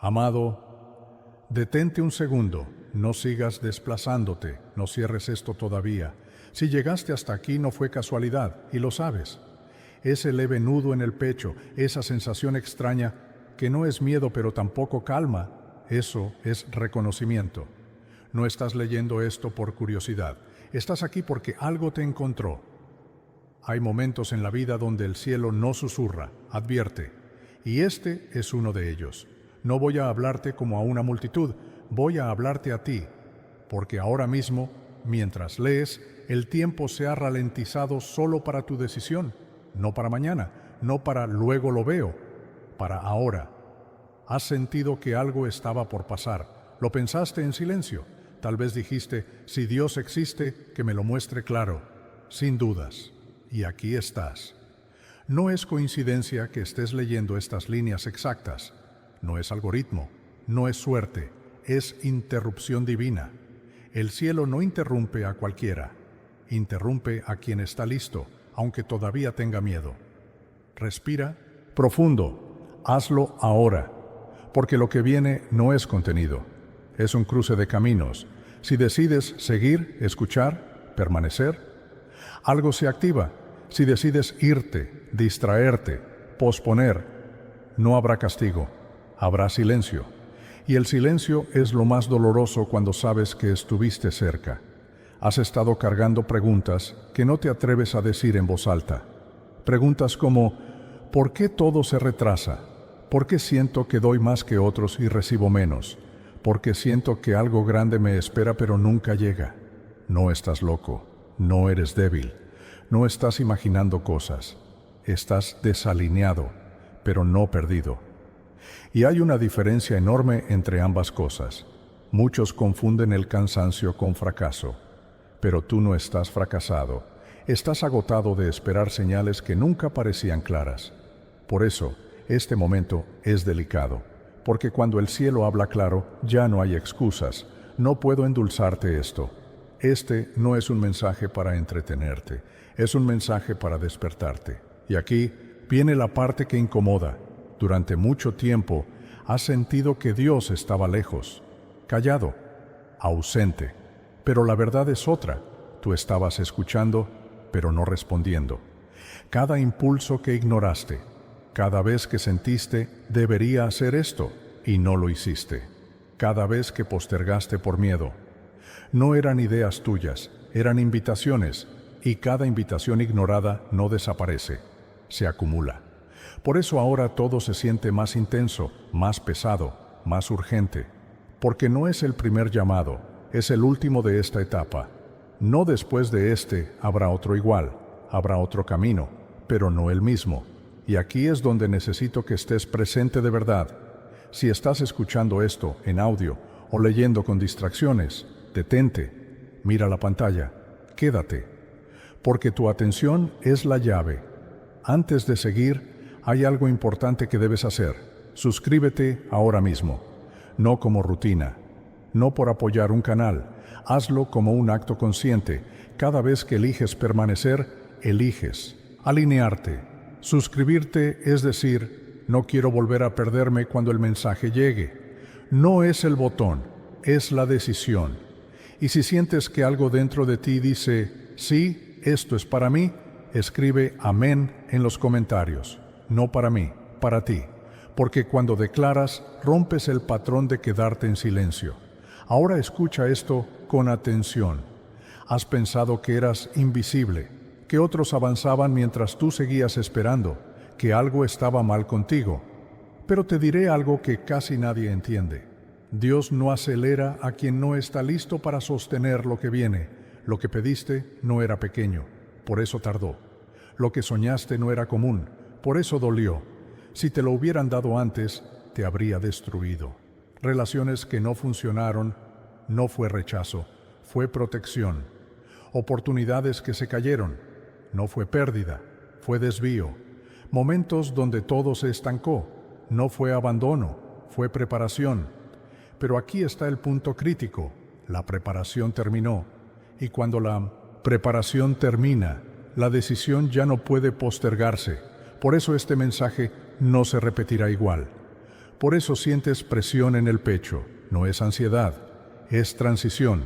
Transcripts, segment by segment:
Amado, detente un segundo, no sigas desplazándote, no cierres esto todavía. Si llegaste hasta aquí no fue casualidad, y lo sabes. Ese leve nudo en el pecho, esa sensación extraña, que no es miedo pero tampoco calma, eso es reconocimiento. No estás leyendo esto por curiosidad, estás aquí porque algo te encontró. Hay momentos en la vida donde el cielo no susurra, advierte, y este es uno de ellos. No voy a hablarte como a una multitud, voy a hablarte a ti, porque ahora mismo, mientras lees, el tiempo se ha ralentizado solo para tu decisión, no para mañana, no para luego lo veo, para ahora. Has sentido que algo estaba por pasar, lo pensaste en silencio, tal vez dijiste, si Dios existe, que me lo muestre claro, sin dudas, y aquí estás. No es coincidencia que estés leyendo estas líneas exactas. No es algoritmo, no es suerte, es interrupción divina. El cielo no interrumpe a cualquiera, interrumpe a quien está listo, aunque todavía tenga miedo. Respira profundo, hazlo ahora, porque lo que viene no es contenido, es un cruce de caminos. Si decides seguir, escuchar, permanecer, algo se activa. Si decides irte, distraerte, posponer, no habrá castigo. Habrá silencio, y el silencio es lo más doloroso cuando sabes que estuviste cerca. Has estado cargando preguntas que no te atreves a decir en voz alta. Preguntas como, ¿por qué todo se retrasa? ¿Por qué siento que doy más que otros y recibo menos? ¿Por qué siento que algo grande me espera pero nunca llega? No estás loco, no eres débil, no estás imaginando cosas. Estás desalineado, pero no perdido. Y hay una diferencia enorme entre ambas cosas. Muchos confunden el cansancio con fracaso, pero tú no estás fracasado, estás agotado de esperar señales que nunca parecían claras. Por eso, este momento es delicado, porque cuando el cielo habla claro, ya no hay excusas. No puedo endulzarte esto. Este no es un mensaje para entretenerte, es un mensaje para despertarte. Y aquí viene la parte que incomoda. Durante mucho tiempo has sentido que Dios estaba lejos, callado, ausente. Pero la verdad es otra. Tú estabas escuchando, pero no respondiendo. Cada impulso que ignoraste, cada vez que sentiste debería hacer esto y no lo hiciste. Cada vez que postergaste por miedo. No eran ideas tuyas, eran invitaciones, y cada invitación ignorada no desaparece, se acumula. Por eso ahora todo se siente más intenso, más pesado, más urgente, porque no es el primer llamado, es el último de esta etapa. No después de este habrá otro igual, habrá otro camino, pero no el mismo. Y aquí es donde necesito que estés presente de verdad. Si estás escuchando esto en audio o leyendo con distracciones, detente, mira la pantalla, quédate, porque tu atención es la llave. Antes de seguir, hay algo importante que debes hacer. Suscríbete ahora mismo. No como rutina, no por apoyar un canal. Hazlo como un acto consciente. Cada vez que eliges permanecer, eliges alinearte. Suscribirte es decir, no quiero volver a perderme cuando el mensaje llegue. No es el botón, es la decisión. Y si sientes que algo dentro de ti dice, sí, esto es para mí, escribe amén en los comentarios. No para mí, para ti, porque cuando declaras, rompes el patrón de quedarte en silencio. Ahora escucha esto con atención. Has pensado que eras invisible, que otros avanzaban mientras tú seguías esperando, que algo estaba mal contigo. Pero te diré algo que casi nadie entiende. Dios no acelera a quien no está listo para sostener lo que viene. Lo que pediste no era pequeño, por eso tardó. Lo que soñaste no era común, por eso dolió. Si te lo hubieran dado antes, te habría destruido. Relaciones que no funcionaron, no fue rechazo, fue protección. Oportunidades que se cayeron, no fue pérdida, fue desvío. Momentos donde todo se estancó, no fue abandono, fue preparación. Pero aquí está el punto crítico, la preparación terminó. Y cuando la preparación termina, la decisión ya no puede postergarse. Por eso este mensaje no se repetirá igual. Por eso sientes presión en el pecho. No es ansiedad, es transición.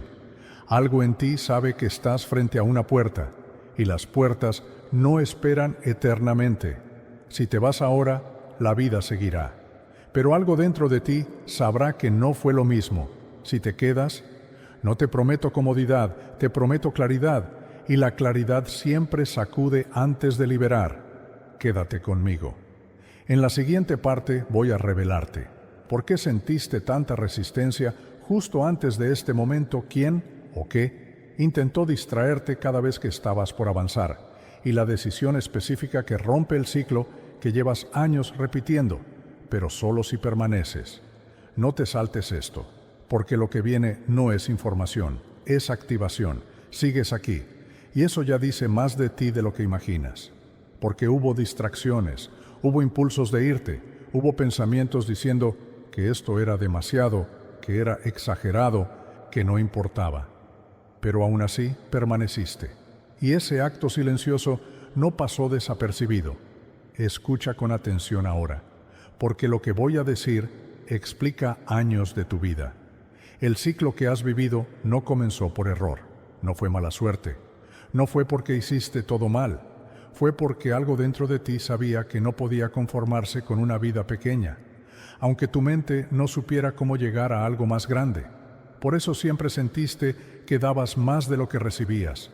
Algo en ti sabe que estás frente a una puerta, y las puertas no esperan eternamente. Si te vas ahora, la vida seguirá. Pero algo dentro de ti sabrá que no fue lo mismo. Si te quedas, no te prometo comodidad, te prometo claridad, y la claridad siempre sacude antes de liberar. Quédate conmigo. En la siguiente parte voy a revelarte por qué sentiste tanta resistencia justo antes de este momento, quién o qué intentó distraerte cada vez que estabas por avanzar, y la decisión específica que rompe el ciclo que llevas años repitiendo, pero solo si permaneces. No te saltes esto, porque lo que viene no es información, es activación. Sigues aquí, y eso ya dice más de ti de lo que imaginas, porque hubo distracciones, hubo impulsos de irte, hubo pensamientos diciendo que esto era demasiado, que era exagerado, que no importaba. Pero aún así permaneciste, y ese acto silencioso no pasó desapercibido. Escucha con atención ahora, porque lo que voy a decir explica años de tu vida. El ciclo que has vivido no comenzó por error, no fue mala suerte, no fue porque hiciste todo mal, fue porque algo dentro de ti sabía que no podía conformarse con una vida pequeña, aunque tu mente no supiera cómo llegar a algo más grande. Por eso siempre sentiste que dabas más de lo que recibías.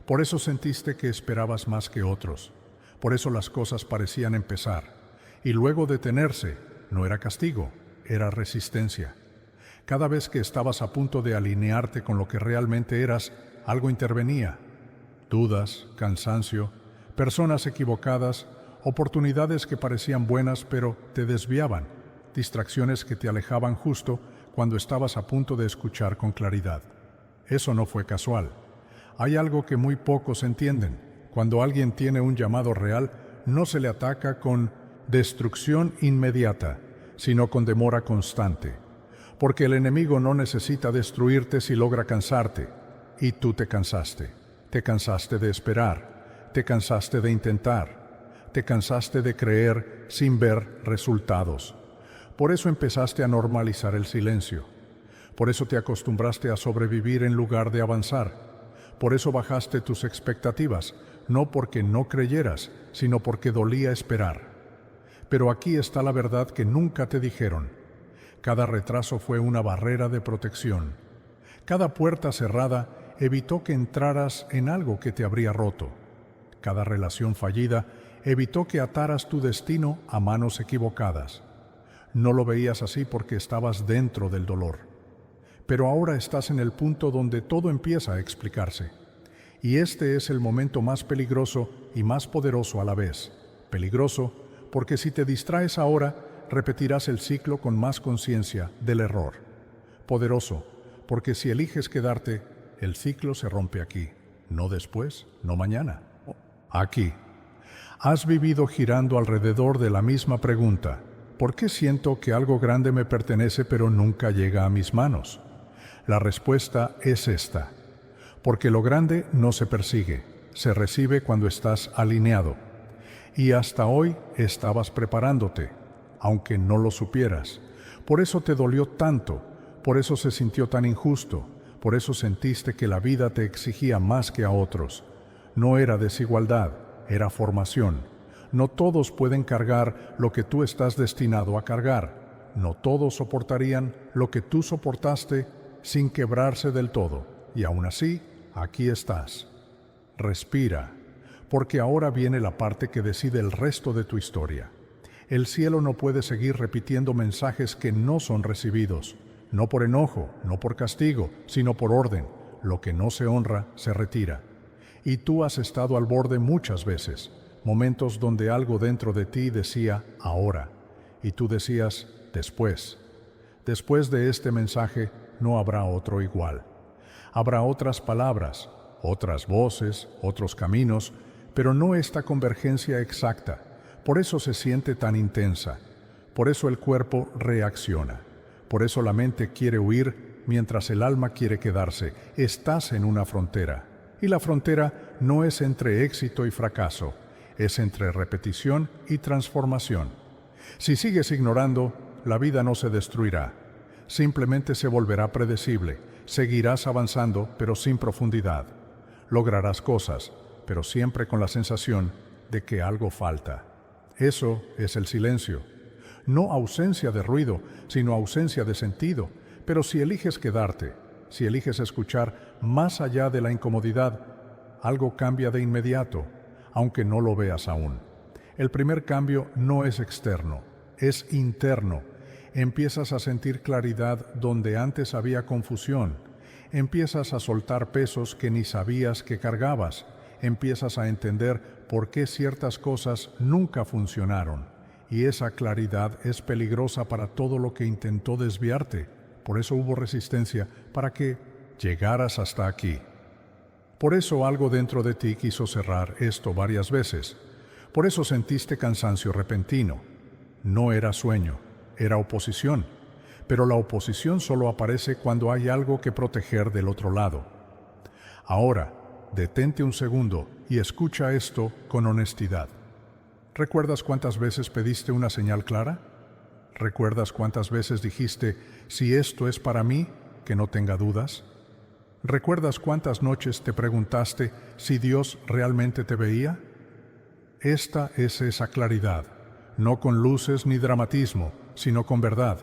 Por eso sentiste que esperabas más que otros. Por eso las cosas parecían empezar. Y luego detenerse no era castigo, era resistencia. Cada vez que estabas a punto de alinearte con lo que realmente eras, algo intervenía. Dudas, cansancio, personas equivocadas, oportunidades que parecían buenas pero te desviaban, distracciones que te alejaban justo cuando estabas a punto de escuchar con claridad. Eso no fue casual. Hay algo que muy pocos entienden. Cuando alguien tiene un llamado real, no se le ataca con destrucción inmediata, sino con demora constante. Porque el enemigo no necesita destruirte si logra cansarte. Y tú te cansaste. Te cansaste de esperar. Te cansaste de intentar. Te cansaste de creer sin ver resultados. Por eso empezaste a normalizar el silencio. Por eso te acostumbraste a sobrevivir en lugar de avanzar. Por eso bajaste tus expectativas, no porque no creyeras, sino porque dolía esperar. Pero aquí está la verdad que nunca te dijeron. Cada retraso fue una barrera de protección. Cada puerta cerrada evitó que entraras en algo que te habría roto. Cada relación fallida evitó que ataras tu destino a manos equivocadas. No lo veías así porque estabas dentro del dolor. Pero ahora estás en el punto donde todo empieza a explicarse. Y este es el momento más peligroso y más poderoso a la vez. Peligroso porque si te distraes ahora, repetirás el ciclo con más conciencia del error. Poderoso porque si eliges quedarte, el ciclo se rompe aquí. No después, no mañana. Aquí. Has vivido girando alrededor de la misma pregunta. ¿Por qué siento que algo grande me pertenece pero nunca llega a mis manos? La respuesta es esta. Porque lo grande no se persigue, se recibe cuando estás alineado. Y hasta hoy estabas preparándote, aunque no lo supieras. Por eso te dolió tanto, por eso se sintió tan injusto, por eso sentiste que la vida te exigía más que a otros. No era desigualdad, era formación. No todos pueden cargar lo que tú estás destinado a cargar. No todos soportarían lo que tú soportaste sin quebrarse del todo. Y aún así, aquí estás. Respira, porque ahora viene la parte que decide el resto de tu historia. El cielo no puede seguir repitiendo mensajes que no son recibidos, no por enojo, no por castigo, sino por orden. Lo que no se honra, se retira. Y tú has estado al borde muchas veces. Momentos donde algo dentro de ti decía ahora, y tú decías después. Después de este mensaje no habrá otro igual. Habrá otras palabras, otras voces, otros caminos, pero no esta convergencia exacta. Por eso se siente tan intensa. Por eso el cuerpo reacciona. Por eso la mente quiere huir mientras el alma quiere quedarse. Estás en una frontera. Y la frontera no es entre éxito y fracaso. Es entre repetición y transformación. Si sigues ignorando, la vida no se destruirá. Simplemente se volverá predecible. Seguirás avanzando, pero sin profundidad. Lograrás cosas, pero siempre con la sensación de que algo falta. Eso es el silencio. No ausencia de ruido, sino ausencia de sentido. Pero si eliges quedarte, si eliges escuchar más allá de la incomodidad, algo cambia de inmediato, aunque no lo veas aún. El primer cambio no es externo, es interno. Empiezas a sentir claridad donde antes había confusión. Empiezas a soltar pesos que ni sabías que cargabas. Empiezas a entender por qué ciertas cosas nunca funcionaron. Y esa claridad es peligrosa para todo lo que intentó desviarte. Por eso hubo resistencia para que llegaras hasta aquí. Por eso algo dentro de ti quiso cerrar esto varias veces. Por eso sentiste cansancio repentino. No era sueño, era oposición. Pero la oposición solo aparece cuando hay algo que proteger del otro lado. Ahora, detente un segundo y escucha esto con honestidad. ¿Recuerdas cuántas veces pediste una señal clara? ¿Recuerdas cuántas veces dijiste, si esto es para mí, que no tenga dudas? ¿Recuerdas cuántas noches te preguntaste si Dios realmente te veía? Esta es esa claridad, no con luces ni dramatismo, sino con verdad.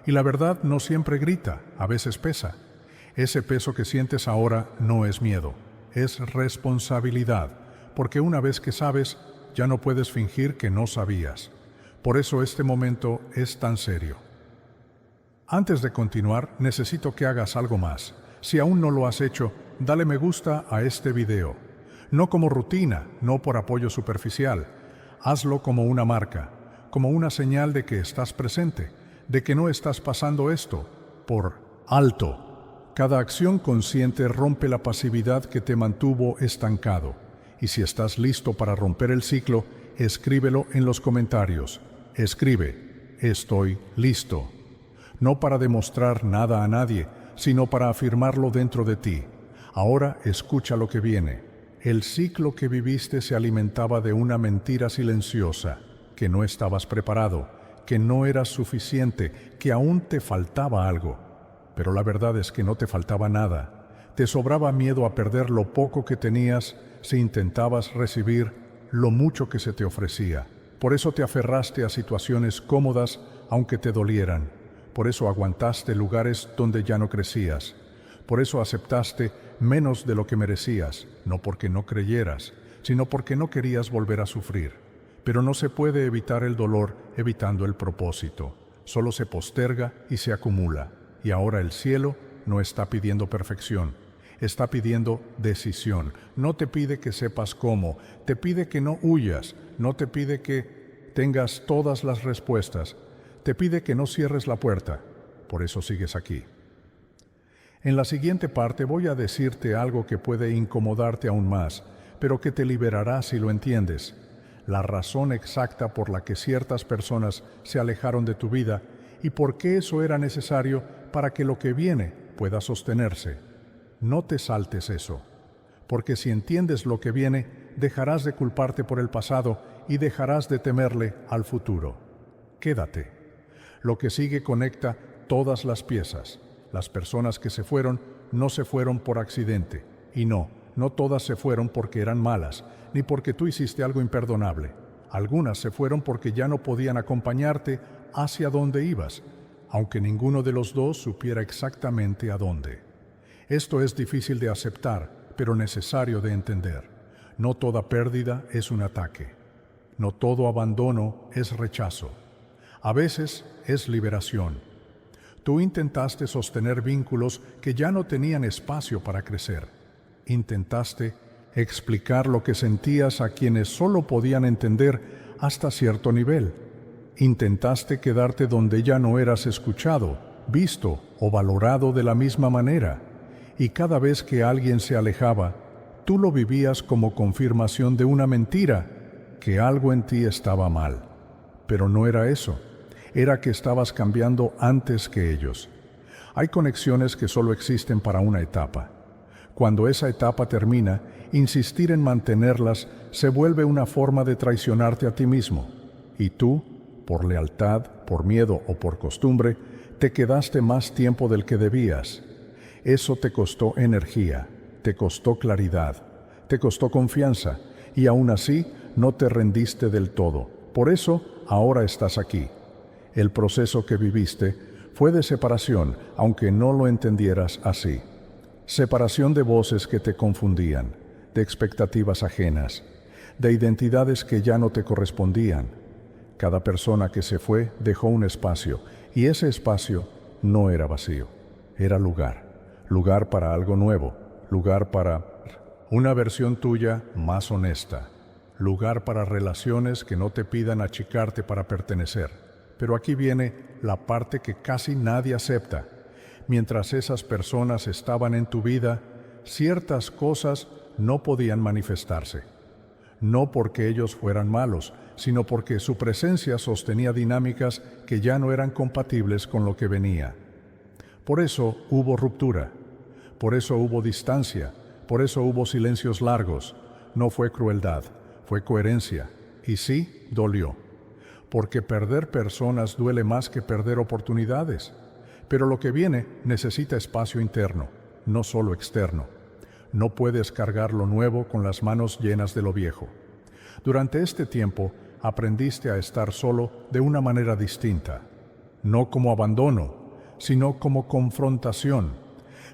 Y la verdad no siempre grita, a veces pesa. Ese peso que sientes ahora no es miedo, es responsabilidad, porque una vez que sabes, ya no puedes fingir que no sabías. Por eso este momento es tan serio. Antes de continuar, necesito que hagas algo más. Si aún no lo has hecho, dale me gusta a este video. No como rutina, no por apoyo superficial. Hazlo como una marca, como una señal de que estás presente, de que no estás pasando esto por alto. Cada acción consciente rompe la pasividad que te mantuvo estancado. Y si estás listo para romper el ciclo, escríbelo en los comentarios. Escribe, estoy listo. No para demostrar nada a nadie, sino para afirmarlo dentro de ti. Ahora escucha lo que viene. El ciclo que viviste se alimentaba de una mentira silenciosa, que no estabas preparado, que no eras suficiente, que aún te faltaba algo. Pero la verdad es que no te faltaba nada. Te sobraba miedo a perder lo poco que tenías si intentabas recibir lo mucho que se te ofrecía. Por eso te aferraste a situaciones cómodas aunque te dolieran. Por eso aguantaste lugares donde ya no crecías. Por eso aceptaste menos de lo que merecías, no porque no creyeras, sino porque no querías volver a sufrir. Pero no se puede evitar el dolor evitando el propósito. Solo se posterga y se acumula. Y ahora el cielo no está pidiendo perfección, está pidiendo decisión. No te pide que sepas cómo, te pide que no huyas, no te pide que tengas todas las respuestas, te pide que no cierres la puerta. Por eso sigues aquí. En la siguiente parte voy a decirte algo que puede incomodarte aún más, pero que te liberará si lo entiendes. La razón exacta por la que ciertas personas se alejaron de tu vida y por qué eso era necesario para que lo que viene pueda sostenerse. No te saltes eso, porque si entiendes lo que viene, dejarás de culparte por el pasado y dejarás de temerle al futuro. Quédate. Lo que sigue conecta todas las piezas. Las personas que se fueron no se fueron por accidente. Y no todas se fueron porque eran malas, ni porque tú hiciste algo imperdonable. Algunas se fueron porque ya no podían acompañarte hacia donde ibas, aunque ninguno de los dos supiera exactamente a dónde. Esto es difícil de aceptar, pero necesario de entender. No toda pérdida es un ataque. No todo abandono es rechazo. A veces es liberación. Tú intentaste sostener vínculos que ya no tenían espacio para crecer. Intentaste explicar lo que sentías a quienes solo podían entender hasta cierto nivel. Intentaste quedarte donde ya no eras escuchado, visto o valorado de la misma manera. Y cada vez que alguien se alejaba, tú lo vivías como confirmación de una mentira, que algo en ti estaba mal. Pero no era eso. Era que estabas cambiando antes que ellos. Hay conexiones que solo existen para una etapa. Cuando esa etapa termina, insistir en mantenerlas se vuelve una forma de traicionarte a ti mismo. Y tú, por lealtad, por miedo o por costumbre, te quedaste más tiempo del que debías. Eso te costó energía, te costó claridad, te costó confianza, y aún así no te rendiste del todo. Por eso ahora estás aquí. El proceso que viviste fue de separación, aunque no lo entendieras así. Separación de voces que te confundían, de expectativas ajenas, de identidades que ya no te correspondían. Cada persona que se fue dejó un espacio, y ese espacio no era vacío, era lugar para algo nuevo, lugar para una versión tuya más honesta, lugar para relaciones que no te pidan achicarte para pertenecer. Pero aquí viene la parte que casi nadie acepta. Mientras esas personas estaban en tu vida, ciertas cosas no podían manifestarse. No porque ellos fueran malos, sino porque su presencia sostenía dinámicas que ya no eran compatibles con lo que venía. Por eso hubo ruptura, por eso hubo distancia, por eso hubo silencios largos. No fue crueldad, fue coherencia, y sí, dolió. Porque perder personas duele más que perder oportunidades. Pero lo que viene necesita espacio interno, no solo externo. No puedes cargar lo nuevo con las manos llenas de lo viejo. Durante este tiempo aprendiste a estar solo de una manera distinta, no como abandono, sino como confrontación.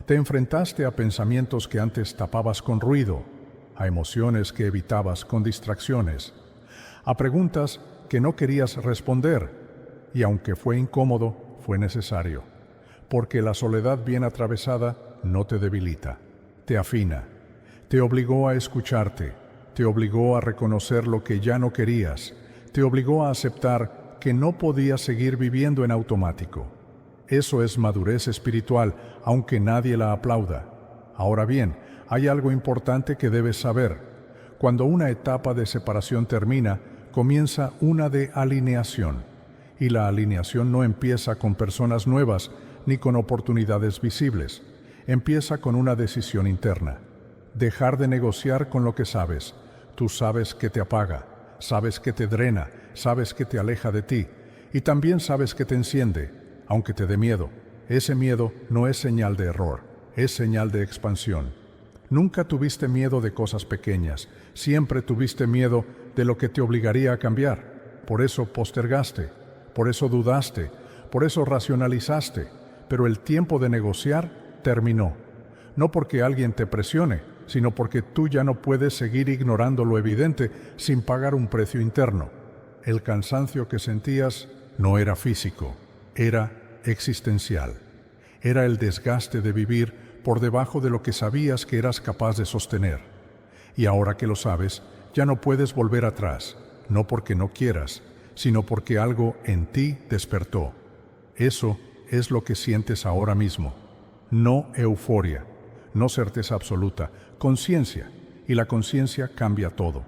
Te enfrentaste a pensamientos que antes tapabas con ruido, a emociones que evitabas con distracciones, a preguntas que no querías responder, y aunque fue incómodo, fue necesario, porque la soledad bien atravesada no te debilita, te afina, te obligó a escucharte, te obligó a reconocer lo que ya no querías, te obligó a aceptar que no podías seguir viviendo en automático. Eso es madurez espiritual, aunque nadie la aplauda. Ahora bien, hay algo importante que debes saber. Cuando una etapa de separación termina, comienza una de alineación. Y la alineación no empieza con personas nuevas ni con oportunidades visibles. Empieza con una decisión interna. Dejar de negociar con lo que sabes. Tú sabes que te apaga, sabes que te drena, sabes que te aleja de ti, y también sabes que te enciende, aunque te dé miedo. Ese miedo no es señal de error, es señal de expansión. Nunca tuviste miedo de cosas pequeñas, siempre tuviste miedo de lo que te obligaría a cambiar. Por eso postergaste, por eso dudaste, por eso racionalizaste, pero el tiempo de negociar terminó. No porque alguien te presione, sino porque tú ya no puedes seguir ignorando lo evidente sin pagar un precio interno. El cansancio que sentías no era físico, era existencial. Era el desgaste de vivir por debajo de lo que sabías que eras capaz de sostener. Y ahora que lo sabes, ya no puedes volver atrás, no porque no quieras, sino porque algo en ti despertó. Eso es lo que sientes ahora mismo. No euforia, no certeza absoluta, conciencia, y la conciencia cambia todo.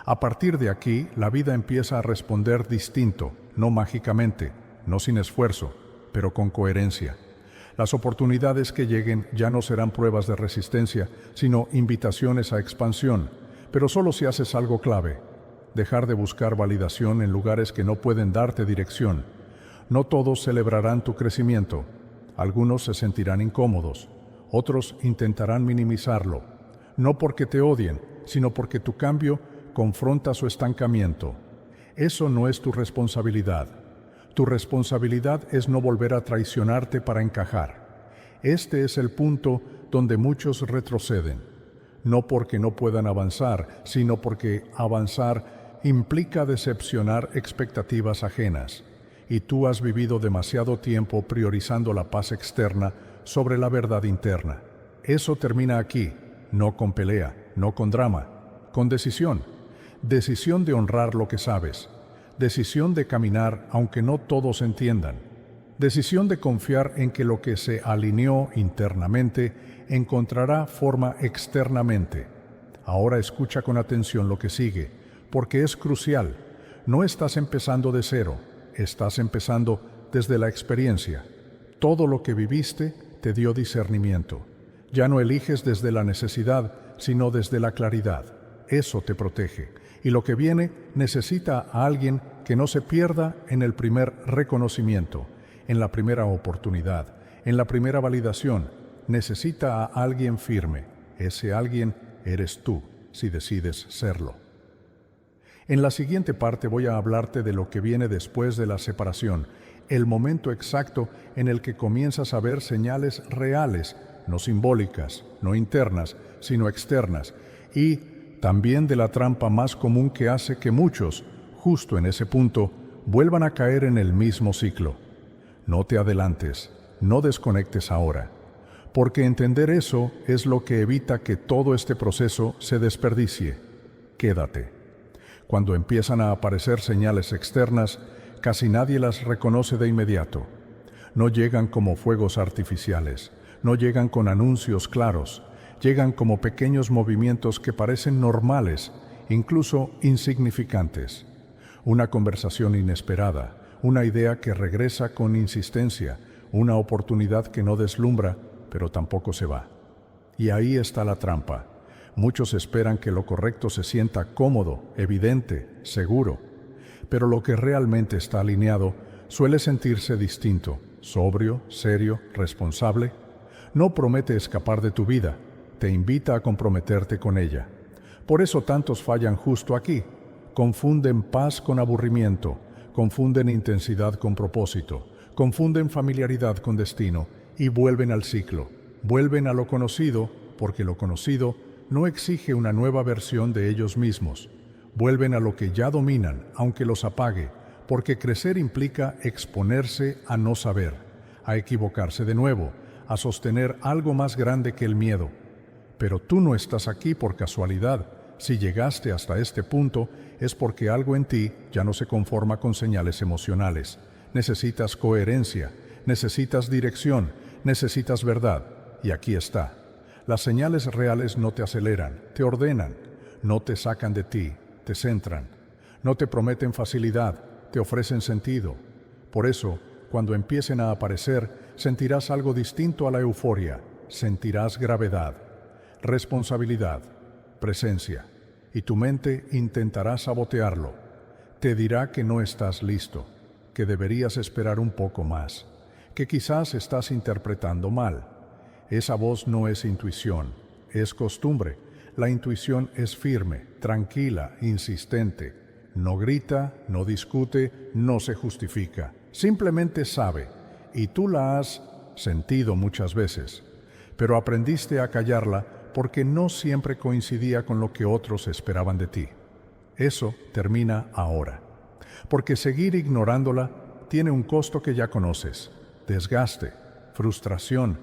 A partir de aquí, la vida empieza a responder distinto, no mágicamente, no sin esfuerzo, pero con coherencia. Las oportunidades que lleguen ya no serán pruebas de resistencia, sino invitaciones a expansión, pero solo si haces algo clave: dejar de buscar validación en lugares que no pueden darte dirección. No todos celebrarán tu crecimiento. Algunos se sentirán incómodos, otros intentarán minimizarlo, no porque te odien, sino porque tu cambio confronta su estancamiento. Eso no es tu responsabilidad. Tu responsabilidad es no volver a traicionarte para encajar. Este es el punto donde muchos retroceden, no porque no puedan avanzar, sino porque avanzar implica decepcionar expectativas ajenas, y tú has vivido demasiado tiempo priorizando la paz externa sobre la verdad interna. Eso termina aquí, no con pelea, no con drama, con decisión. Decisión de honrar lo que sabes. Decisión de caminar aunque no todos entiendan. Decisión de confiar en que lo que se alineó internamente encontrará forma externamente. Ahora escucha con atención lo que sigue, porque es crucial. No estás empezando de cero, estás empezando desde la experiencia. Todo lo que viviste te dio discernimiento. Ya no eliges desde la necesidad, sino desde la claridad. Eso te protege. Y lo que viene necesita a alguien que no se pierda en el primer reconocimiento, en la primera oportunidad, en la primera validación. Necesita a alguien firme. Ese alguien eres tú, si decides serlo. En la siguiente parte voy a hablarte de lo que viene después de la separación, el momento exacto en el que comienzas a ver señales reales, no simbólicas, no internas, sino externas, y también de la trampa más común que hace que muchos, justo en ese punto, vuelvan a caer en el mismo ciclo. No te adelantes, no desconectes ahora, porque entender eso es lo que evita que todo este proceso se desperdicie. Quédate. Cuando empiezan a aparecer señales externas, casi nadie las reconoce de inmediato. No llegan como fuegos artificiales, no llegan con anuncios claros, llegan como pequeños movimientos que parecen normales, incluso insignificantes. Una conversación inesperada, una idea que regresa con insistencia, una oportunidad que no deslumbra, pero tampoco se va. Y ahí está la trampa. Muchos esperan que lo correcto se sienta cómodo, evidente, seguro, pero lo que realmente está alineado suele sentirse distinto, sobrio, serio, responsable. No promete escapar de tu vida, te invita a comprometerte con ella. Por eso tantos fallan justo aquí. Confunden paz con aburrimiento, confunden intensidad con propósito, confunden familiaridad con destino y vuelven al ciclo, vuelven a lo conocido, porque lo conocido no exige una nueva versión de ellos mismos. Vuelven a lo que ya dominan, aunque los apague, porque crecer implica exponerse a no saber, a equivocarse de nuevo, a sostener algo más grande que el miedo. Pero tú no estás aquí por casualidad. Si llegaste hasta este punto, es porque algo en ti ya no se conforma con señales emocionales. Necesitas coherencia, necesitas dirección, necesitas verdad. Y aquí está. Las señales reales no te aceleran, te ordenan, no te sacan de ti, te centran. No te prometen facilidad, te ofrecen sentido. Por eso, cuando empiecen a aparecer, sentirás algo distinto a la euforia, sentirás gravedad, responsabilidad, presencia, y tu mente intentará sabotearlo. Te dirá que no estás listo, que deberías esperar un poco más, que quizás estás interpretando mal. Esa voz no es intuición, es costumbre. La intuición es firme, tranquila, insistente. No grita, no discute, no se justifica. Simplemente sabe, y tú la has sentido muchas veces, pero aprendiste a callarla porque no siempre coincidía con lo que otros esperaban de ti. Eso termina ahora, porque seguir ignorándola tiene un costo que ya conoces: desgaste, frustración,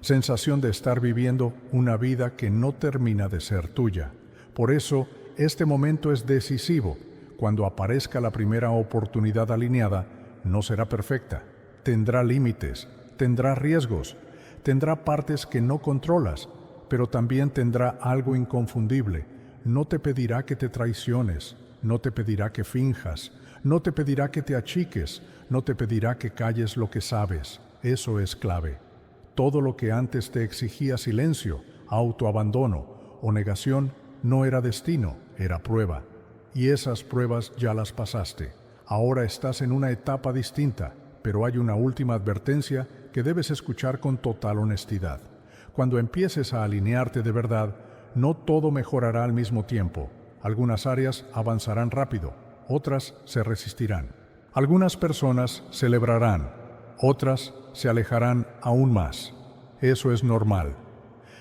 sensación de estar viviendo una vida que no termina de ser tuya. Por eso, este momento es decisivo. Cuando aparezca la primera oportunidad alineada, no será perfecta. Tendrá límites, tendrá riesgos, tendrá partes que no controlas, pero también tendrá algo inconfundible. No te pedirá que te traiciones, no te pedirá que finjas, no te pedirá que te achiques, no te pedirá que calles lo que sabes. Eso es clave. Todo lo que antes te exigía silencio, autoabandono o negación no era destino, era prueba. Y esas pruebas ya las pasaste. Ahora estás en una etapa distinta, pero hay una última advertencia que debes escuchar con total honestidad. Cuando empieces a alinearte de verdad, no todo mejorará al mismo tiempo. Algunas áreas avanzarán rápido, otras se resistirán. Algunas personas celebrarán, otras se alejarán aún más. Eso es normal.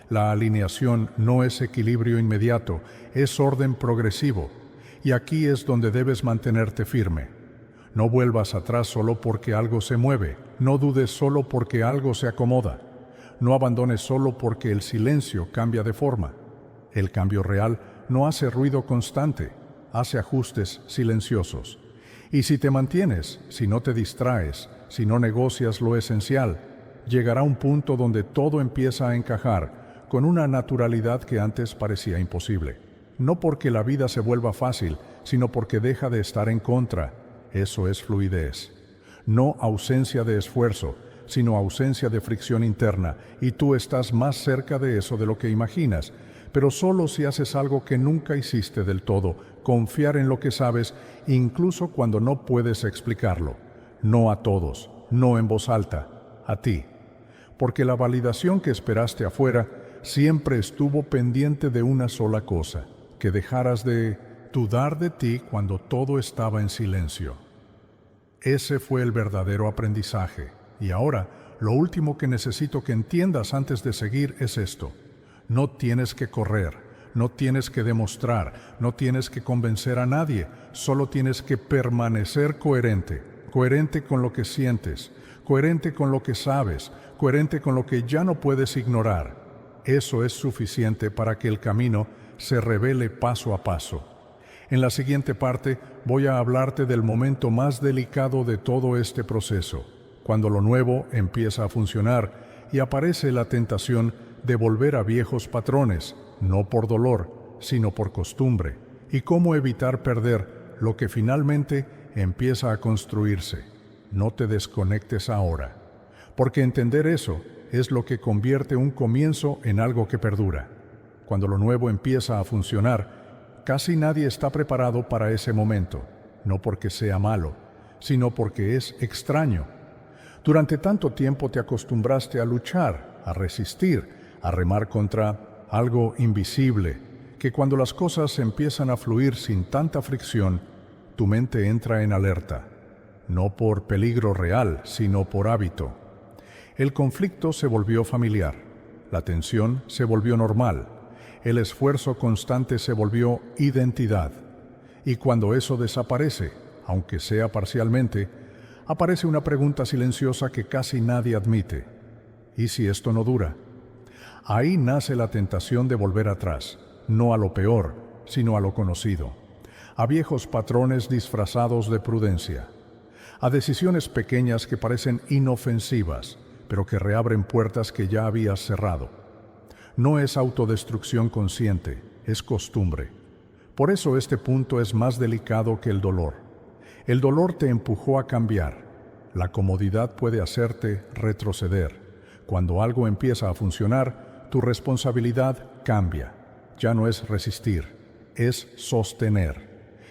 La alineación no es equilibrio inmediato, es orden progresivo. Y aquí es donde debes mantenerte firme. No vuelvas atrás solo porque algo se mueve, no dudes solo porque algo se acomoda, no abandones solo porque el silencio cambia de forma. El cambio real no hace ruido constante, hace ajustes silenciosos. Y si te mantienes, si no te distraes, si no negocias lo esencial, llegará un punto donde todo empieza a encajar con una naturalidad que antes parecía imposible. No porque la vida se vuelva fácil, sino porque deja de estar en contra. Eso es fluidez. No ausencia de esfuerzo, sino ausencia de fricción interna, y tú estás más cerca de eso de lo que imaginas, pero solo si haces algo que nunca hiciste del todo, confiar en lo que sabes, incluso cuando no puedes explicarlo. No a todos, no en voz alta, a ti. Porque la validación que esperaste afuera siempre estuvo pendiente de una sola cosa, que dejaras de dudar de ti cuando todo estaba en silencio. Ese fue el verdadero aprendizaje. Y ahora, lo último que necesito que entiendas antes de seguir es esto. No tienes que correr, no tienes que demostrar, no tienes que convencer a nadie, solo tienes que permanecer coherente, coherente con lo que sientes, coherente con lo que sabes, coherente con lo que ya no puedes ignorar. Eso es suficiente para que el camino se revele paso a paso. En la siguiente parte voy a hablarte del momento más delicado de todo este proceso, cuando lo nuevo empieza a funcionar y aparece la tentación de volver a viejos patrones, no por dolor, sino por costumbre, y cómo evitar perder lo que finalmente empieza a construirse. No te desconectes ahora, porque entender eso es lo que convierte un comienzo en algo que perdura. Cuando lo nuevo empieza a funcionar, casi nadie está preparado para ese momento, no porque sea malo, sino porque es extraño. Durante tanto tiempo te acostumbraste a luchar, a resistir, a remar contra algo invisible, que cuando las cosas empiezan a fluir sin tanta fricción, tu mente entra en alerta, no por peligro real, sino por hábito. El conflicto se volvió familiar, la tensión se volvió normal, el esfuerzo constante se volvió identidad. Y cuando eso desaparece, aunque sea parcialmente, aparece una pregunta silenciosa que casi nadie admite. ¿Y si esto no dura? Ahí nace la tentación de volver atrás, no a lo peor, sino a lo conocido, a viejos patrones disfrazados de prudencia, a decisiones pequeñas que parecen inofensivas, pero que reabren puertas que ya habías cerrado. No es autodestrucción consciente, es costumbre. Por eso este punto es más delicado que el dolor. El dolor te empujó a cambiar. La comodidad puede hacerte retroceder. Cuando algo empieza a funcionar, tu responsabilidad cambia. Ya no es resistir, es sostener.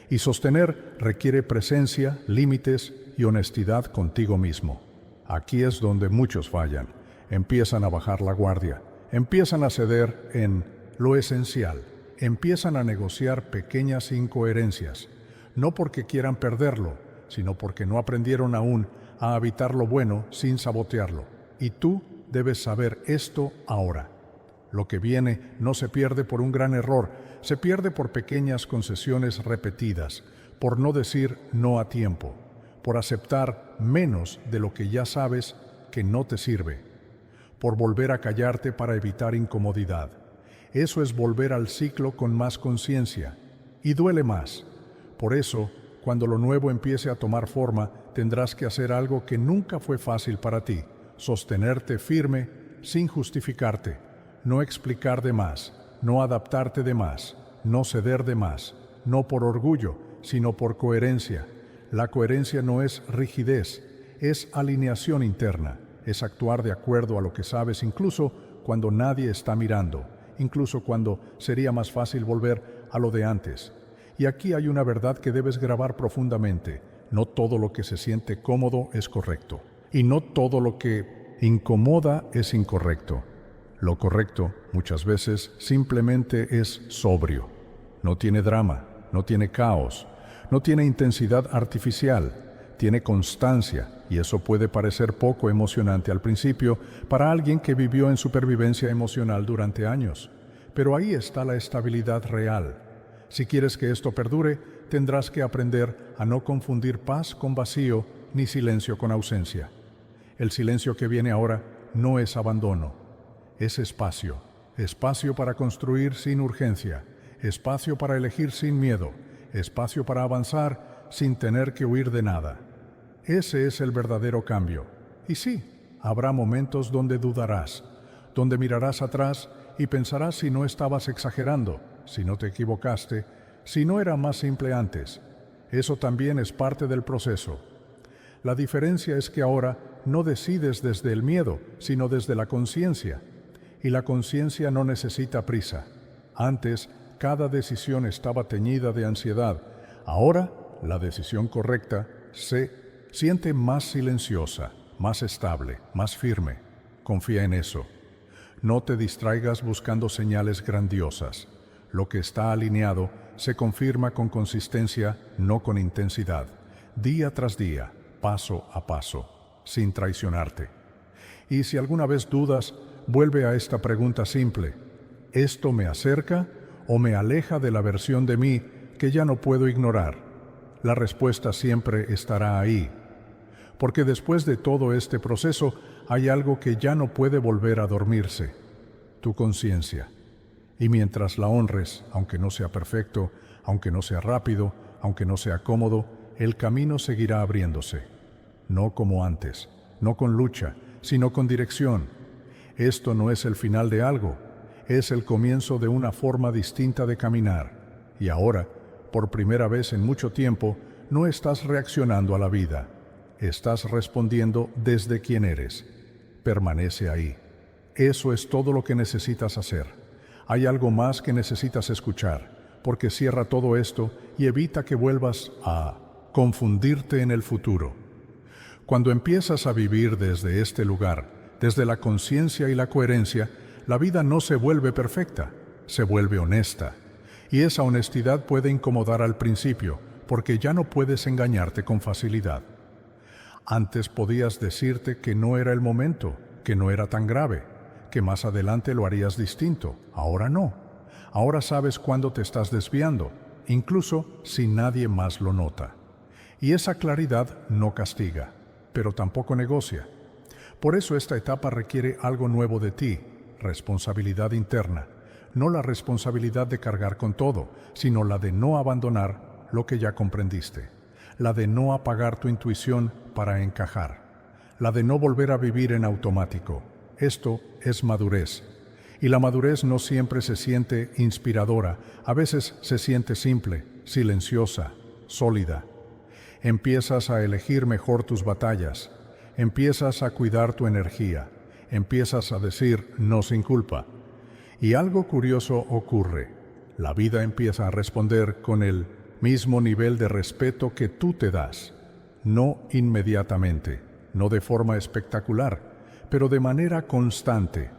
Y sostener requiere presencia, límites y honestidad contigo mismo. Aquí es donde muchos fallan. Empiezan a bajar la guardia, empiezan a ceder en lo esencial, empiezan a negociar pequeñas incoherencias, no porque quieran perderlo, sino porque no aprendieron aún a habitar lo bueno sin sabotearlo. Y tú debes saber esto ahora. Lo que viene no se pierde por un gran error, se pierde por pequeñas concesiones repetidas, por no decir no a tiempo, por aceptar menos de lo que ya sabes que no te sirve, por volver a callarte para evitar incomodidad. Eso es volver al ciclo con más conciencia, y duele más. Por eso, cuando lo nuevo empiece a tomar forma, tendrás que hacer algo que nunca fue fácil para ti: sostenerte firme sin justificarte, no explicar de más, no adaptarte de más, no ceder de más, no por orgullo, sino por coherencia. La coherencia no es rigidez, es alineación interna, es actuar de acuerdo a lo que sabes incluso cuando nadie está mirando, incluso cuando sería más fácil volver a lo de antes. Y aquí hay una verdad que debes grabar profundamente: no todo lo que se siente cómodo es correcto, y no todo lo que incomoda es incorrecto. Lo correcto, muchas veces, simplemente es sobrio. No tiene drama, no tiene caos, no tiene intensidad artificial, tiene constancia, y eso puede parecer poco emocionante al principio para alguien que vivió en supervivencia emocional durante años. Pero ahí está la estabilidad real. Si quieres que esto perdure, tendrás que aprender a no confundir paz con vacío ni silencio con ausencia. El silencio que viene ahora no es abandono, es espacio. Espacio para construir sin urgencia, espacio para elegir sin miedo, espacio para avanzar sin tener que huir de nada. Ese es el verdadero cambio. Y sí, habrá momentos donde dudarás, donde mirarás atrás y pensarás si no estabas exagerando, si no te equivocaste, si no era más simple antes. Eso también es parte del proceso. La diferencia es que ahora no decides desde el miedo, sino desde la conciencia. Y la conciencia no necesita prisa. Antes, cada decisión estaba teñida de ansiedad. Ahora, la decisión correcta se siente más silenciosa, más estable, más firme. Confía en eso. No te distraigas buscando señales grandiosas. Lo que está alineado se confirma con consistencia, no con intensidad. Día tras día, paso a paso, sin traicionarte. Y si alguna vez dudas, vuelve a esta pregunta simple: ¿esto me acerca o me aleja de la versión de mí que ya no puedo ignorar? La respuesta siempre estará ahí. Porque después de todo este proceso hay algo que ya no puede volver a dormirse: tu conciencia. Y mientras la honres, aunque no sea perfecto, aunque no sea rápido, aunque no sea cómodo, el camino seguirá abriéndose. No como antes, no con lucha, sino con dirección. Esto no es el final de algo, es el comienzo de una forma distinta de caminar. Y ahora, por primera vez en mucho tiempo, no estás reaccionando a la vida. Estás respondiendo desde quién eres. Permanece ahí. Eso es todo lo que necesitas hacer. Hay algo más que necesitas escuchar, porque cierra todo esto y evita que vuelvas a confundirte en el futuro. Cuando empiezas a vivir desde este lugar, desde la conciencia y la coherencia, la vida no se vuelve perfecta, se vuelve honesta. Y esa honestidad puede incomodar al principio, porque ya no puedes engañarte con facilidad. Antes podías decirte que no era el momento, que no era tan grave, que más adelante lo harías distinto. Ahora no. Ahora sabes cuándo te estás desviando, incluso si nadie más lo nota. Y esa claridad no castiga, pero tampoco negocia. Por eso esta etapa requiere algo nuevo de ti: responsabilidad interna. No la responsabilidad de cargar con todo, sino la de no abandonar lo que ya comprendiste. La de no apagar tu intuición para encajar. La de no volver a vivir en automático. Esto es madurez. Y la madurez no siempre se siente inspiradora, a veces se siente simple, silenciosa, sólida. Empiezas a elegir mejor tus batallas, empiezas a cuidar tu energía, empiezas a decir no sin culpa. Y algo curioso ocurre: la vida empieza a responder con el mismo nivel de respeto que tú te das. No inmediatamente, no de forma espectacular, pero de manera constante.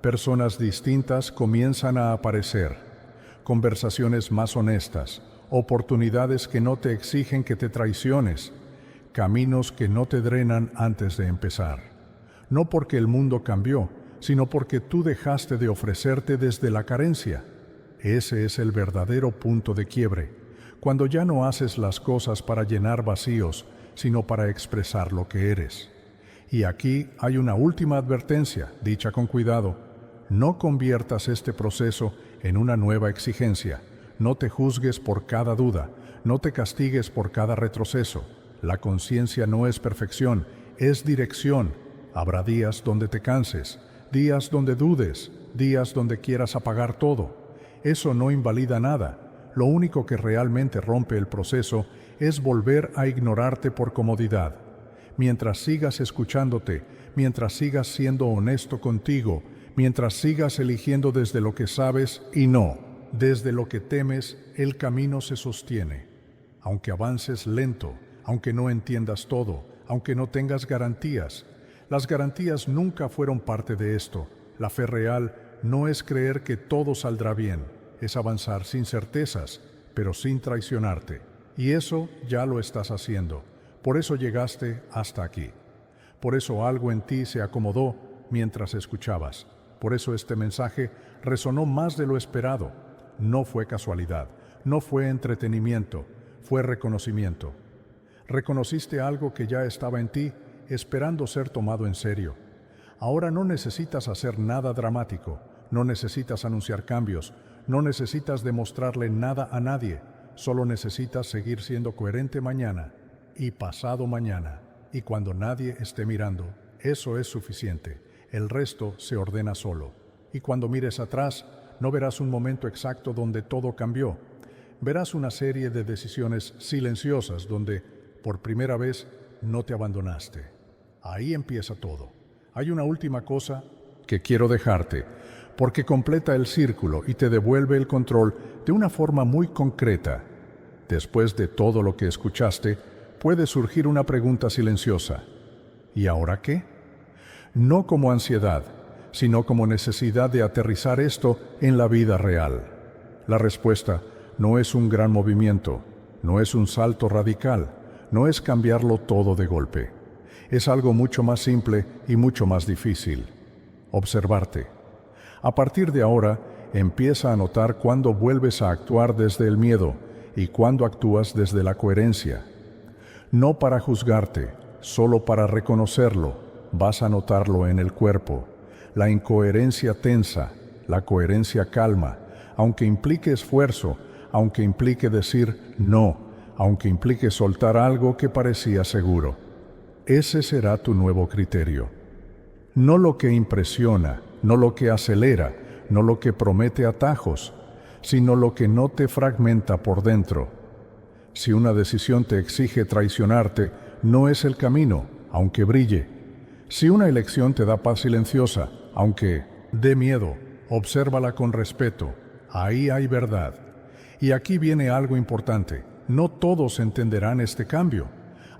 Personas distintas comienzan a aparecer, conversaciones más honestas, oportunidades que no te exigen que te traiciones, caminos que no te drenan antes de empezar. No porque el mundo cambió, sino porque tú dejaste de ofrecerte desde la carencia. Ese es el verdadero punto de quiebre, cuando ya no haces las cosas para llenar vacíos, sino para expresar lo que eres. Y aquí hay una última advertencia, dicha con cuidado: no conviertas este proceso en una nueva exigencia. No te juzgues por cada duda, no te castigues por cada retroceso. La conciencia no es perfección, es dirección. Habrá días donde te canses, días donde dudes, días donde quieras apagar todo. Eso no invalida nada. Lo único que realmente rompe el proceso es volver a ignorarte por comodidad. Mientras sigas escuchándote, mientras sigas siendo honesto contigo, mientras sigas eligiendo desde lo que sabes y no desde lo que temes, el camino se sostiene. Aunque avances lento, aunque no entiendas todo, aunque no tengas garantías. Las garantías nunca fueron parte de esto. La fe real no es creer que todo saldrá bien, es avanzar sin certezas, pero sin traicionarte. Y eso ya lo estás haciendo. Por eso llegaste hasta aquí. Por eso algo en ti se acomodó mientras escuchabas. Por eso este mensaje resonó más de lo esperado. No fue casualidad, no fue entretenimiento, fue reconocimiento. Reconociste algo que ya estaba en ti, esperando ser tomado en serio. Ahora no necesitas hacer nada dramático, no necesitas anunciar cambios, no necesitas demostrarle nada a nadie, solo necesitas seguir siendo coherente mañana y pasado mañana, y cuando nadie esté mirando. Eso es suficiente, el resto se ordena solo. Y cuando mires atrás, no verás un momento exacto donde todo cambió. Verás una serie de decisiones silenciosas donde, por primera vez, no te abandonaste. Ahí empieza todo. Hay una última cosa que quiero dejarte, porque completa el círculo y te devuelve el control de una forma muy concreta. Después de todo lo que escuchaste, puede surgir una pregunta silenciosa. ¿Y ahora qué? No como ansiedad, sino como necesidad de aterrizar esto en la vida real. La respuesta no es un gran movimiento, no es un salto radical, no es cambiarlo todo de golpe. Es algo mucho más simple y mucho más difícil. Observarte. A partir de ahora, empieza a notar cuándo vuelves a actuar desde el miedo y cuándo actúas desde la coherencia. No para juzgarte, solo para reconocerlo, vas a notarlo en el cuerpo. La incoherencia tensa, la coherencia calma, aunque implique esfuerzo, aunque implique decir no, aunque implique soltar algo que parecía seguro. Ese será tu nuevo criterio. No lo que impresiona, no lo que acelera, no lo que promete atajos, sino lo que no te fragmenta por dentro. Si una decisión te exige traicionarte, no es el camino, aunque brille. Si una elección te da paz silenciosa, aunque dé miedo, obsérvala con respeto. Ahí hay verdad. Y aquí viene algo importante. No todos entenderán este cambio.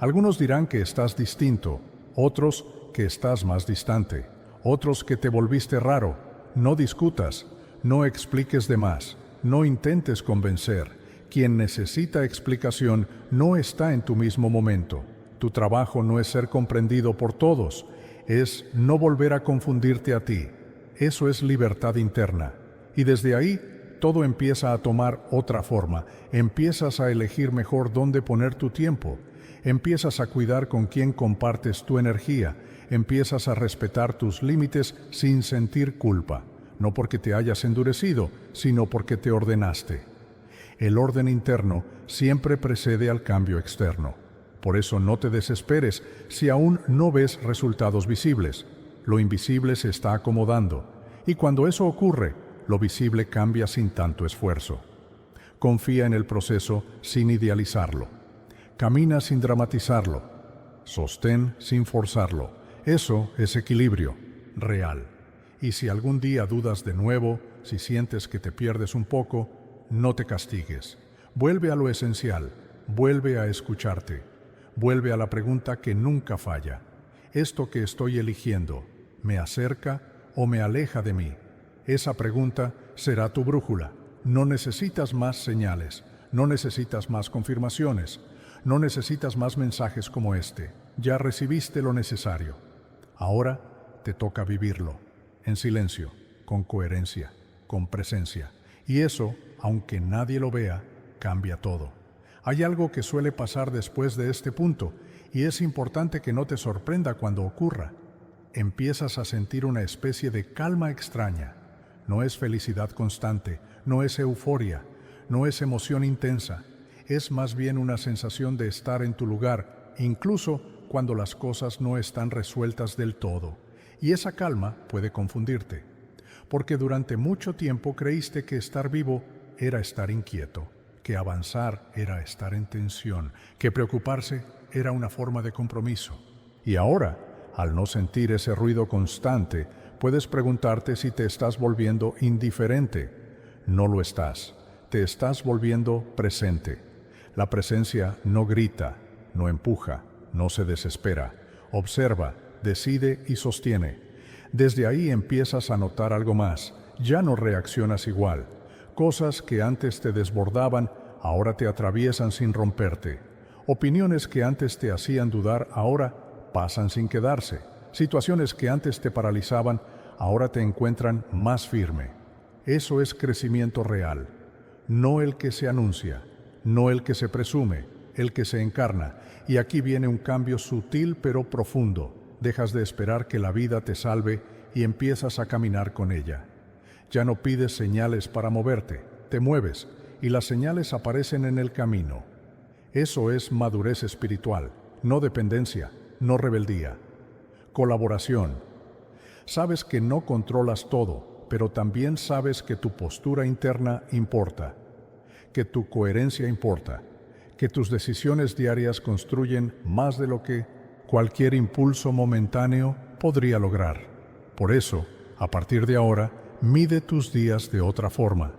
Algunos dirán que estás distinto, otros que estás más distante, otros que te volviste raro. No discutas, no expliques de más, no intentes convencer. Quien necesita explicación no está en tu mismo momento. Tu trabajo no es ser comprendido por todos, es no volver a confundirte a ti. Eso es libertad interna. Y desde ahí, todo empieza a tomar otra forma. Empiezas a elegir mejor dónde poner tu tiempo. Empiezas a cuidar con quién compartes tu energía. Empiezas a respetar tus límites sin sentir culpa. No porque te hayas endurecido, sino porque te ordenaste. El orden interno siempre precede al cambio externo. Por eso no te desesperes si aún no ves resultados visibles. Lo invisible se está acomodando. Y cuando eso ocurre, lo visible cambia sin tanto esfuerzo. Confía en el proceso sin idealizarlo. Camina sin dramatizarlo. Sostén sin forzarlo. Eso es equilibrio real. Y si algún día dudas de nuevo, si sientes que te pierdes un poco, no te castigues. Vuelve a lo esencial. Vuelve a escucharte. Vuelve a la pregunta que nunca falla. ¿Esto que estoy eligiendo me acerca o me aleja de mí? Esa pregunta será tu brújula. No necesitas más señales, no necesitas más confirmaciones, no necesitas más mensajes como este. Ya recibiste lo necesario. Ahora te toca vivirlo, en silencio, con coherencia, con presencia. Y eso, aunque nadie lo vea, cambia todo. Hay algo que suele pasar después de este punto, y es importante que no te sorprenda cuando ocurra. Empiezas a sentir una especie de calma extraña. No es felicidad constante, no es euforia, no es emoción intensa. Es más bien una sensación de estar en tu lugar, incluso cuando las cosas no están resueltas del todo. Y esa calma puede confundirte, porque durante mucho tiempo creíste que estar vivo era estar inquieto, que avanzar era estar en tensión, que preocuparse era una forma de compromiso. Y ahora, al no sentir ese ruido constante, puedes preguntarte si te estás volviendo indiferente. No lo estás. Te estás volviendo presente. La presencia no grita, no empuja, no se desespera. Observa, decide y sostiene. Desde ahí empiezas a notar algo más. Ya no reaccionas igual. Cosas que antes te desbordaban, ahora te atraviesan sin romperte. Opiniones que antes te hacían dudar, ahora pasan sin quedarse. Situaciones que antes te paralizaban, ahora te encuentran más firme. Eso es crecimiento real. No el que se anuncia, no el que se presume, el que se encarna. Y aquí viene un cambio sutil pero profundo. Dejas de esperar que la vida te salve y empiezas a caminar con ella. Ya no pides señales para moverte, te mueves y las señales aparecen en el camino. Eso es madurez espiritual, no dependencia, no rebeldía. Colaboración. Sabes que no controlas todo, pero también sabes que tu postura interna importa, que tu coherencia importa, que tus decisiones diarias construyen más de lo que cualquier impulso momentáneo podría lograr. Por eso, a partir de ahora, Mide tus días de otra forma,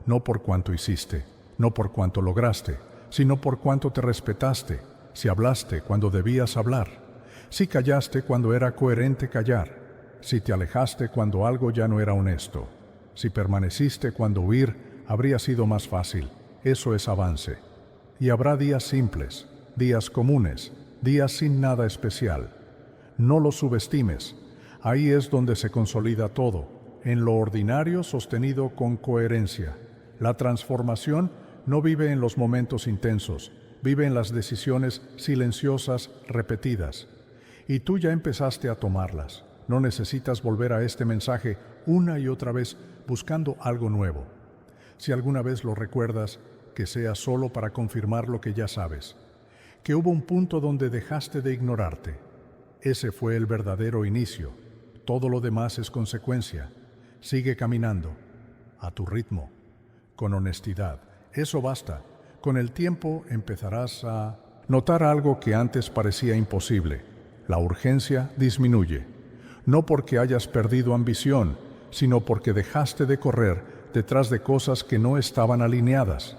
no por cuánto hiciste, no por cuánto lograste, sino por cuánto te respetaste, si hablaste cuando debías hablar, si callaste cuando era coherente callar, si te alejaste cuando algo ya no era honesto, si permaneciste cuando huir habría sido más fácil. Eso es avance. Y habrá días simples, días comunes, días sin nada especial. No los subestimes. Ahí es donde se consolida todo, en lo ordinario sostenido con coherencia. La transformación no vive en los momentos intensos, vive en las decisiones silenciosas repetidas. Y tú ya empezaste a tomarlas. No necesitas volver a este mensaje una y otra vez buscando algo nuevo. Si alguna vez lo recuerdas, que sea solo para confirmar lo que ya sabes, que hubo un punto donde dejaste de ignorarte. Ese fue el verdadero inicio. Todo lo demás es consecuencia. Sigue caminando, a tu ritmo, con honestidad. Eso basta. Con el tiempo empezarás a notar algo que antes parecía imposible. La urgencia disminuye. No porque hayas perdido ambición, sino porque dejaste de correr detrás de cosas que no estaban alineadas.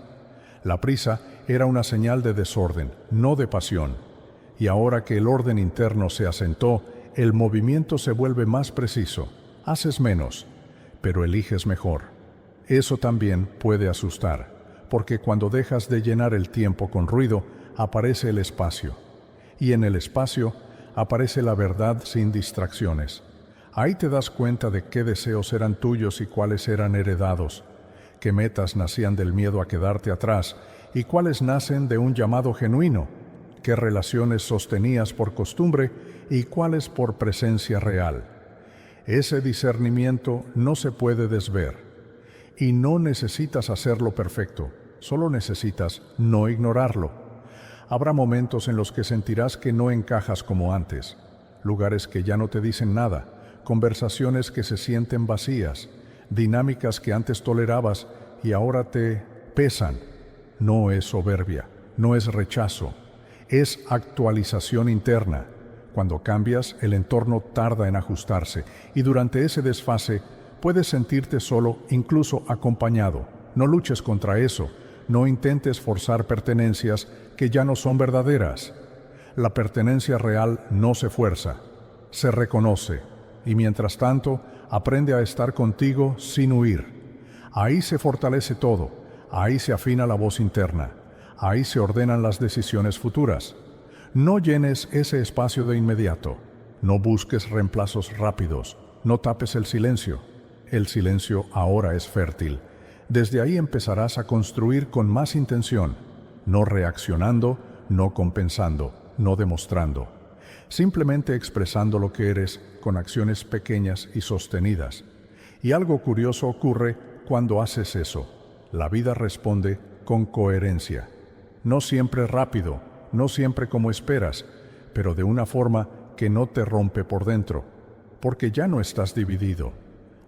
La prisa era una señal de desorden, no de pasión. Y ahora que el orden interno se asentó, el movimiento se vuelve más preciso. Haces menos, pero eliges mejor. Eso también puede asustar, porque cuando dejas de llenar el tiempo con ruido, aparece el espacio. Y en el espacio aparece la verdad sin distracciones. Ahí te das cuenta de qué deseos eran tuyos y cuáles eran heredados, qué metas nacían del miedo a quedarte atrás y cuáles nacen de un llamado genuino, qué relaciones sostenías por costumbre y cuáles por presencia real. Ese discernimiento no se puede desver y no necesitas hacerlo perfecto, solo necesitas no ignorarlo. Habrá momentos en los que sentirás que no encajas como antes, lugares que ya no te dicen nada, conversaciones que se sienten vacías, dinámicas que antes tolerabas y ahora te pesan. No es soberbia, no es rechazo, es actualización interna. Cuando cambias, el entorno tarda en ajustarse y durante ese desfase puedes sentirte solo, incluso acompañado. No luches contra eso, no intentes forzar pertenencias que ya no son verdaderas. La pertenencia real no se fuerza, se reconoce. Y mientras tanto, aprende a estar contigo sin huir. Ahí se fortalece todo, ahí se afina la voz interna, ahí se ordenan las decisiones futuras. No llenes ese espacio de inmediato, no busques reemplazos rápidos, no tapes el silencio. El silencio ahora es fértil. Desde ahí empezarás a construir con más intención, no reaccionando, no compensando, no demostrando. Simplemente expresando lo que eres con acciones pequeñas y sostenidas. Y algo curioso ocurre cuando haces eso. La vida responde con coherencia. No siempre rápido, no siempre como esperas, pero de una forma que no te rompe por dentro, porque ya no estás dividido.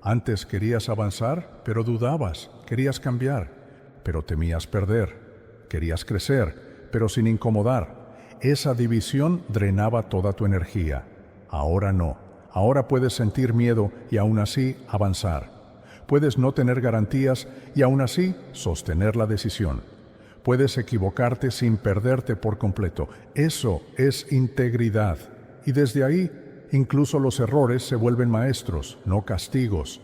Antes querías avanzar, pero dudabas, querías cambiar, pero temías perder, querías crecer, pero sin incomodar. Esa división drenaba toda tu energía. Ahora no. Ahora puedes sentir miedo y aún así avanzar. Puedes no tener garantías y aún así sostener la decisión. Puedes equivocarte sin perderte por completo. Eso es integridad. Y desde ahí, incluso los errores se vuelven maestros, no castigos.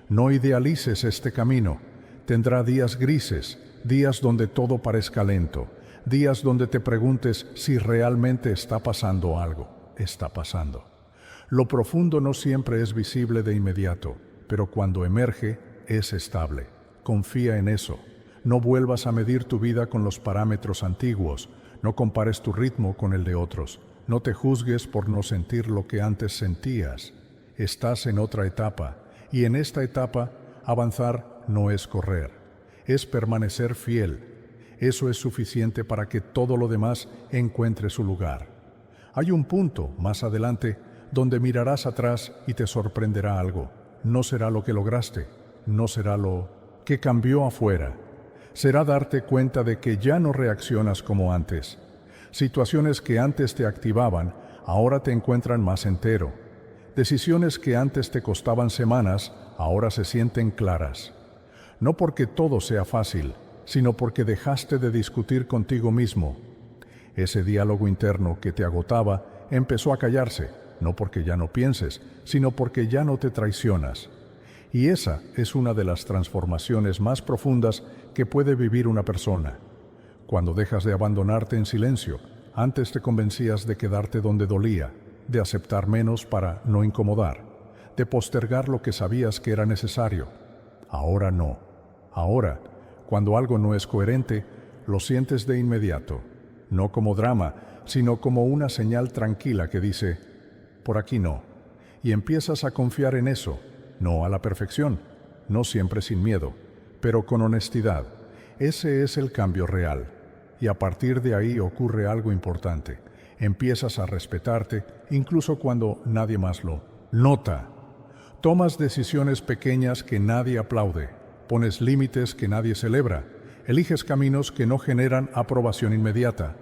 No idealices este camino. Tendrá días grises, días donde todo parezca lento. Días donde te preguntes si realmente está pasando algo. Está pasando. Lo profundo no siempre es visible de inmediato, pero cuando emerge, es estable. Confía en eso. No vuelvas a medir tu vida con los parámetros antiguos. No compares tu ritmo con el de otros. No te juzgues por no sentir lo que antes sentías. Estás en otra etapa, y en esta etapa, avanzar no es correr. Es permanecer fiel. Eso es suficiente para que todo lo demás encuentre su lugar. Hay un punto, más adelante, donde mirarás atrás y te sorprenderá algo. No será lo que lograste, no será lo que cambió afuera. Será darte cuenta de que ya no reaccionas como antes. Situaciones que antes te activaban, ahora te encuentran más entero. Decisiones que antes te costaban semanas, ahora se sienten claras. No porque todo sea fácil, sino porque dejaste de discutir contigo mismo. Ese diálogo interno que te agotaba empezó a callarse, no porque ya no pienses, sino porque ya no te traicionas. Y esa es una de las transformaciones más profundas que puede vivir una persona. Cuando dejas de abandonarte en silencio, antes te convencías de quedarte donde dolía, de aceptar menos para no incomodar, de postergar lo que sabías que era necesario. Ahora no. Ahora, cuando algo no es coherente, lo sientes de inmediato, no como drama, sino como una señal tranquila que dice, por aquí no. Y empiezas a confiar en eso, no a la perfección, no siempre sin miedo, pero con honestidad. Ese es el cambio real. Y a partir de ahí ocurre algo importante. Empiezas a respetarte, incluso cuando nadie más lo nota. Tomas decisiones pequeñas que nadie aplaude, pones límites que nadie celebra, eliges caminos que no generan aprobación inmediata,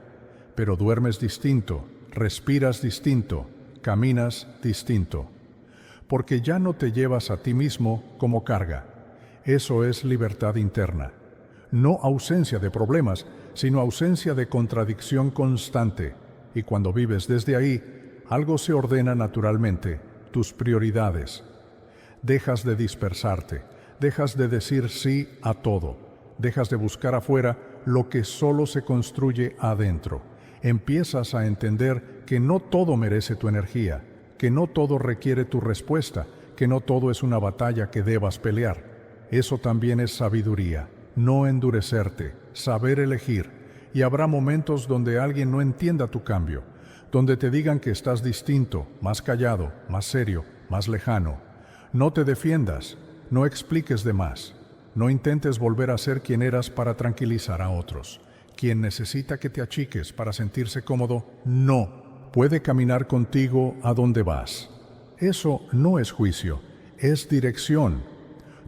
pero duermes distinto, respiras distinto, caminas distinto, porque ya no te llevas a ti mismo como carga. Eso es libertad interna. No ausencia de problemas, sino ausencia de contradicción constante. Y cuando vives desde ahí, algo se ordena naturalmente, tus prioridades. Dejas de dispersarte, dejas de decir sí a todo, dejas de buscar afuera lo que solo se construye adentro. Empiezas a entender que no todo merece tu energía, que no todo requiere tu respuesta, que no todo es una batalla que debas pelear. Eso también es sabiduría. No endurecerte, saber elegir, y habrá momentos donde alguien no entienda tu cambio, donde te digan que estás distinto, más callado, más serio, más lejano. No te defiendas, no expliques de más, no intentes volver a ser quien eras para tranquilizar a otros. Quien necesita que te achiques para sentirse cómodo, no puede caminar contigo a donde vas. Eso no es juicio, es dirección.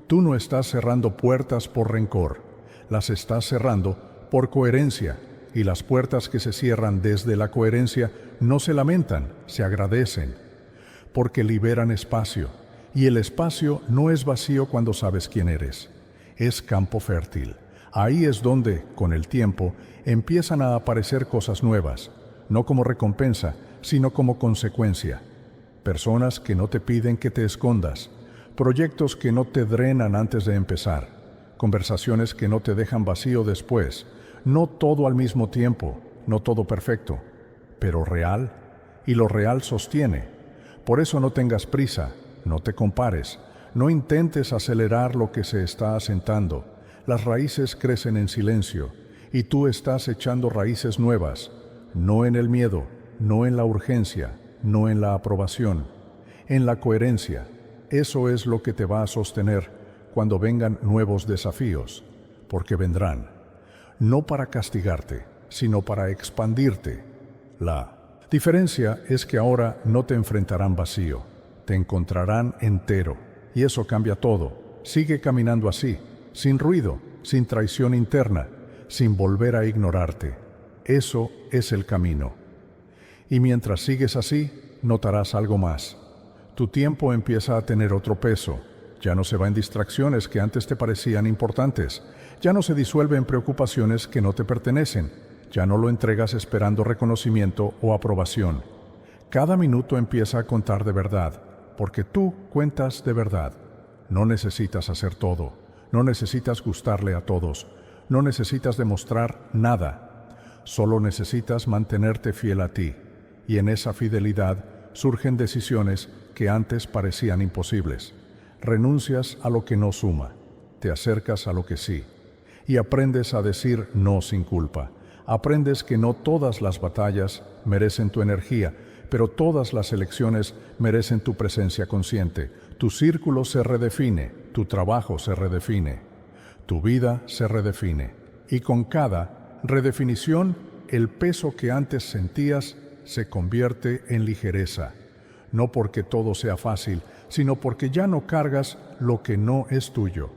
Tú no estás cerrando puertas por rencor, las estás cerrando por coherencia, y las puertas que se cierran desde la coherencia no se lamentan, se agradecen, porque liberan espacio, y el espacio no es vacío cuando sabes quién eres, es campo fértil. Ahí es donde, con el tiempo, empiezan a aparecer cosas nuevas, no como recompensa, sino como consecuencia. Personas que no te piden que te escondas, proyectos que no te drenan antes de empezar, conversaciones que no te dejan vacío después, no todo al mismo tiempo, no todo perfecto, pero real, y lo real sostiene. Por eso no tengas prisa, no te compares, no intentes acelerar lo que se está asentando. Las raíces crecen en silencio, y tú estás echando raíces nuevas, no en el miedo, no en la urgencia, no en la aprobación, en la coherencia. Eso es lo que te va a sostener cuando vengan nuevos desafíos, porque vendrán, no para castigarte, sino para expandirte. La diferencia es que ahora no te enfrentarán vacío, te encontrarán entero, y eso cambia todo. Sigue caminando así, sin ruido, sin traición interna, sin volver a ignorarte. Eso es el camino. Y mientras sigues así, notarás algo más. Tu tiempo empieza a tener otro peso. Ya no se va en distracciones que antes te parecían importantes. Ya no se disuelve en preocupaciones que no te pertenecen. Ya no lo entregas esperando reconocimiento o aprobación. Cada minuto empieza a contar de verdad, porque tú cuentas de verdad. No necesitas hacer todo. No necesitas gustarle a todos. No necesitas demostrar nada. Solo necesitas mantenerte fiel a ti. Y en esa fidelidad surgen decisiones que antes parecían imposibles. Renuncias a lo que no suma, te acercas a lo que sí, y aprendes a decir no sin culpa. Aprendes que no todas las batallas merecen tu energía, pero todas las elecciones merecen tu presencia consciente. Tu círculo se redefine, tu trabajo se redefine, tu vida se redefine. Y con cada redefinición, el peso que antes sentías se convierte en ligereza. No porque todo sea fácil, sino porque ya no cargas lo que no es tuyo.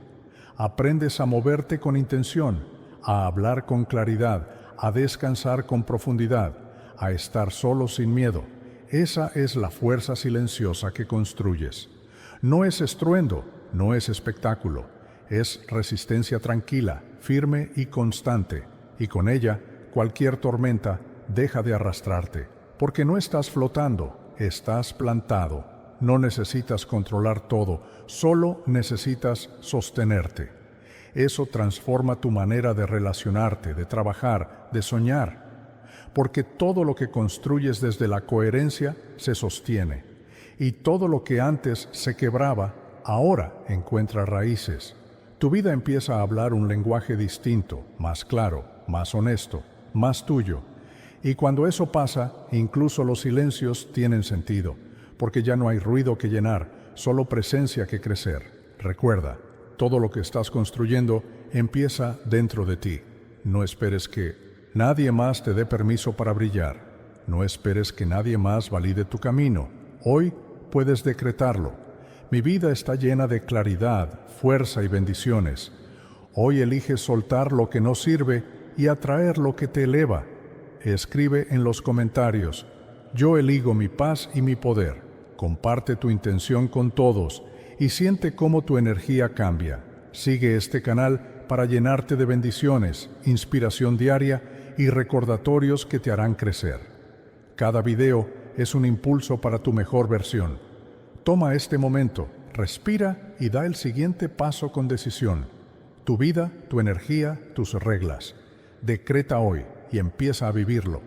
Aprendes a moverte con intención, a hablar con claridad, a descansar con profundidad, a estar solo sin miedo. Esa es la fuerza silenciosa que construyes. No es estruendo, no es espectáculo, es resistencia tranquila, firme y constante, y con ella cualquier tormenta deja de arrastrarte, porque no estás flotando, estás plantado. No necesitas controlar todo, solo necesitas sostenerte. Eso transforma tu manera de relacionarte, de trabajar, de soñar, porque todo lo que construyes desde la coherencia se sostiene, y todo lo que antes se quebraba, ahora encuentra raíces. Tu vida empieza a hablar un lenguaje distinto, más claro, más honesto, más tuyo. Y cuando eso pasa, incluso los silencios tienen sentido, porque ya no hay ruido que llenar, solo presencia que crecer. Recuerda, todo lo que estás construyendo empieza dentro de ti. No esperes que nadie más te dé permiso para brillar. No esperes que nadie más valide tu camino. Hoy puedes decretarlo. Mi vida está llena de claridad, fuerza y bendiciones. Hoy eliges soltar lo que no sirve y atraer lo que te eleva. Escribe en los comentarios: yo elijo mi paz y mi poder. Comparte tu intención con todos y siente cómo tu energía cambia. Sigue este canal para llenarte de bendiciones, inspiración diaria y recordatorios que te harán crecer. Cada video es un impulso para tu mejor versión. Toma este momento, respira y da el siguiente paso con decisión. Tu vida, tu energía, tus reglas. Decreta hoy y empieza a vivirlo.